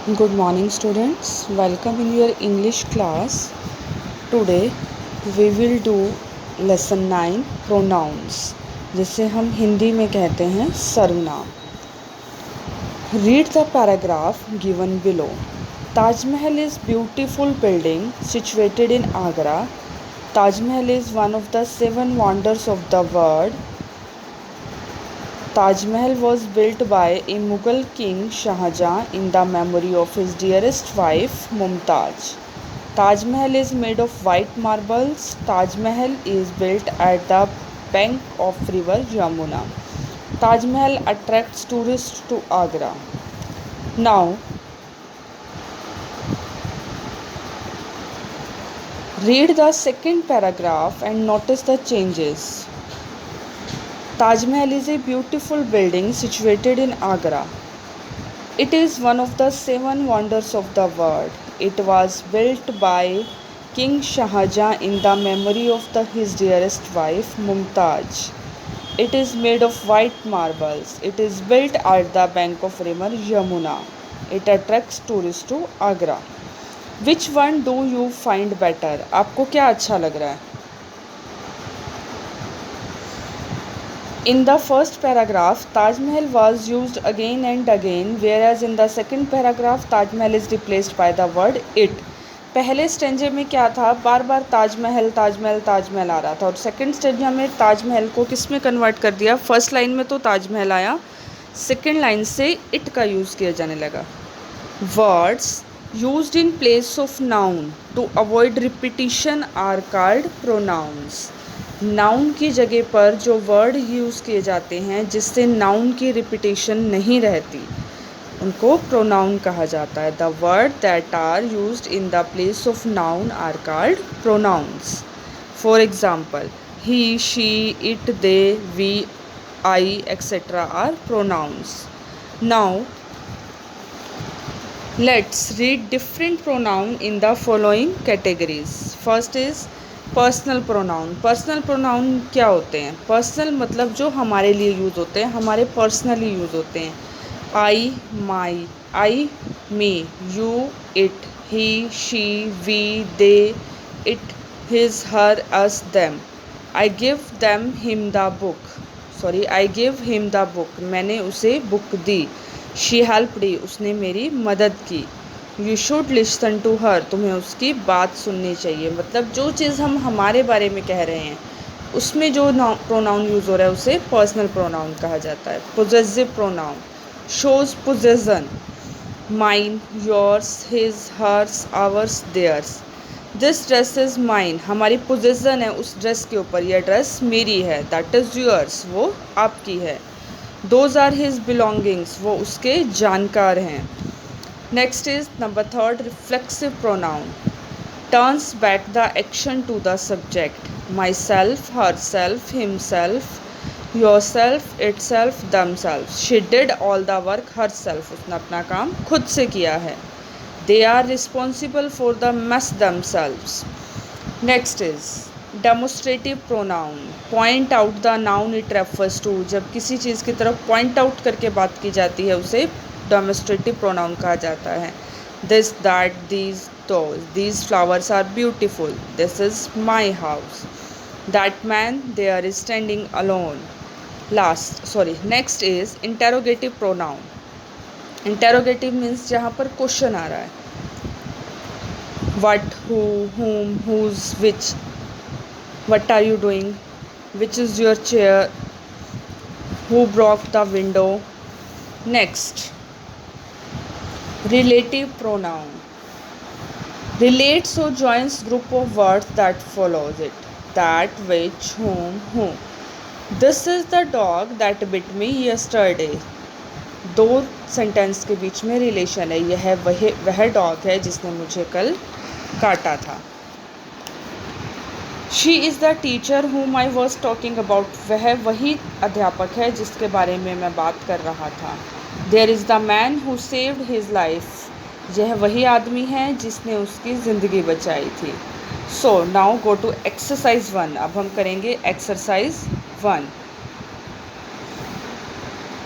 Good morning, students. Welcome in your English class. Today we will do lesson 9 pronouns, जिसे हम हिंदी में कहते हैं सर्वनाम. Read the paragraph given below. Taj Mahal is beautiful building situated in Agra. Taj Mahal is one of the 7 wonders of the world. Taj Mahal was built by a Mughal king Shah Jahan in the memory of his dearest wife Mumtaz. Taj Mahal is made of white marbles. Taj Mahal is built at the bank of river Yamuna. Taj Mahal attracts tourists to Agra. Now, read the second paragraph and notice the changes. Taj Mahal is a beautiful building situated in Agra. It is one of the 7 wonders of the world. It was built by King Shah Jahan in the memory of his dearest wife Mumtaz. It is made of white marbles. It is built at the bank of river Yamuna. It attracts tourists to Agra. Which one do you find better? आपको क्या अच्छा लग रहा है? In the first paragraph, Taj Mahal was used again and again, whereas in the second paragraph, Taj Mahal is replaced by the word it. पहले स्टेंजे में क्या था, बार बार ताजमहल ताजमहल ताजमहल आ रहा था, और सेकंड स्टेंजा में ताजमहल को किस में कन्वर्ट कर दिया. फर्स्ट लाइन में तो ताजमहल आया, सेकंड लाइन से इट का यूज़ किया जाने लगा. Words used in place of noun to avoid repetition are called pronouns. Noun की जगह पर जो वर्ड यूज़ किए जाते हैं जिससे नाउन की रिपीटेशन नहीं रहती, उनको प्रोनाउन कहा जाता है. The word that are used in the place of noun are called pronouns. For example, he, she, it, they, we, I etcetera are pronouns. Now let's read different pronoun in the following categories. First is personal pronoun. Personal pronoun क्या होते हैं? Personal मतलब जो हमारे लिए use होते हैं, हमारे पर्सनली यूज़ होते हैं. I, my, I, me, you, it, he, she, we, they, it, his, her, us, them. I give them him the book. I give him the book. मैंने उसे बुक दी. शी हेल्प्ड, उसने मेरी मदद की. You should listen to her, तुम्हें उसकी बात सुननी चाहिए. मतलब जो चीज़ हम हमारे बारे में कह रहे हैं उसमें जो प्रोनाउन यूज़ हो रहा है उसे पर्सनल प्रोनाउन कहा जाता है. Possessive pronoun shows possession. Mine, yours, his, hers, ours, theirs. This dress is mine. हमारी पोजेसन है उस ड्रेस के ऊपर, यह ड्रेस मेरी है. दैट इज़ योर्स, वो आपकी है. दोज आर हिज बिलोंगिंग्स, वो उसके जानकार हैं. Next is number 3, reflexive pronoun. Turns back the action to the subject. Myself, herself, himself, yourself, itself, themselves. She did all the work herself. उसने अपना काम खुद से किया है. They are responsible for the mess themselves. Next is demonstrative pronoun. Point out the noun it refers to. जब किसी चीज़ की तरफ point out करके बात की जाती है उसे डेमोस्ट्रेटिव प्रोनाउन कहा जाता है. This, that, these flowers are beautiful. This is my house. That man there is standing alone. Next is interrogative pronoun. Interrogative means जहाँ पर क्वेश्चन आ रहा है. What, who, whom, whose, which. What are you doing? Which is your chair? Who broke the window? Next, relative pronoun. Relates or joins group of words that follows it. That, which, whom, who. This is the dog that bit me yesterday. दो sentence के बीच में relation है. यह वह dog है जिसने मुझे कल काटा था. She is the teacher whom I was talking about. वह वही अध्यापक है जिसके बारे में मैं बात कर रहा था. There is the man who saved his life. यह वही आदमी है जिसने उसकी ज़िंदगी बचाई थी. So now go to exercise 1. अब हम करेंगे exercise 1.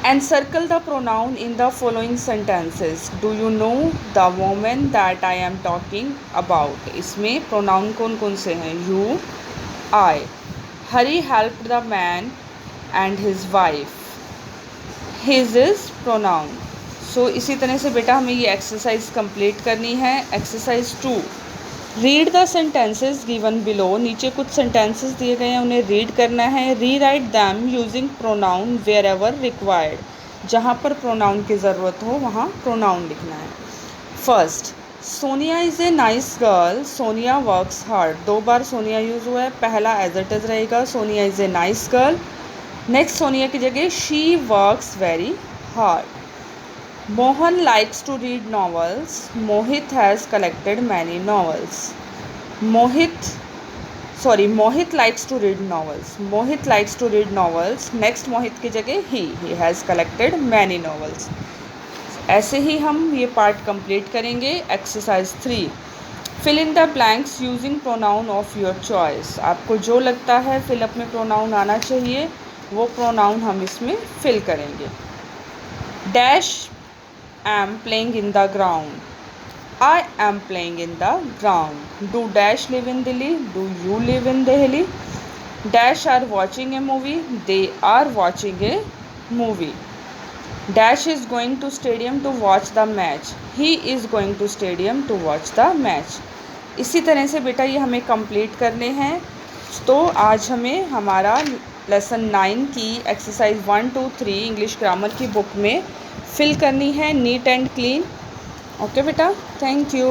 and circle the pronoun in the following sentences. Do you know the woman that I am talking about? इसमें pronoun कौन कौन से हैं? You, I. Hari helped the man and his wife. His is pronoun. So इसी तरह से बेटा हमें ये एक्सरसाइज कंप्लीट करनी है. Exercise 2, read the sentences given below. नीचे कुछ सेंटेंसेस दिए गए हैं, उन्हें रीड करना है. Rewrite them using pronoun wherever required. जहाँ पर प्रोनाउन की ज़रूरत हो वहाँ प्रोनाउन लिखना है. First, Sonia is a nice girl. Sonia works hard. 2 बार सोनिया यूज़ हुआ है. पहला एज इट इज़ रहेगा, Sonia is a nice girl. Next Sonia की जगह she works very hard. Mohan likes to read novels. Mohit has collected many novels. Mohit likes to read novels. Mohit likes to read novels. Next Mohit की जगह he has collected many novels. ऐसे ही हम ये part complete करेंगे. Exercise 3, fill in the blanks using pronoun of your choice. आपको जो लगता है फिलअप में प्रोनाउन आना चाहिए वो प्रोनाउन हम इसमें फिल करेंगे. Dash am playing in the ground. I am playing in the ground. Do dash live in Delhi? Do you live in Delhi? Dash are watching a movie. They are watching a movie. Dash is going to stadium to watch the match. He is going to stadium to watch the match. इसी तरह से बेटा ये हमें complete करने हैं. तो आज हमें हमारा लेसन 9 की एक्सरसाइज 1, 2, 3 इंग्लिश ग्रामर की बुक में फिल करनी है नीट एंड क्लीन. ओके बेटा, थैंक यू.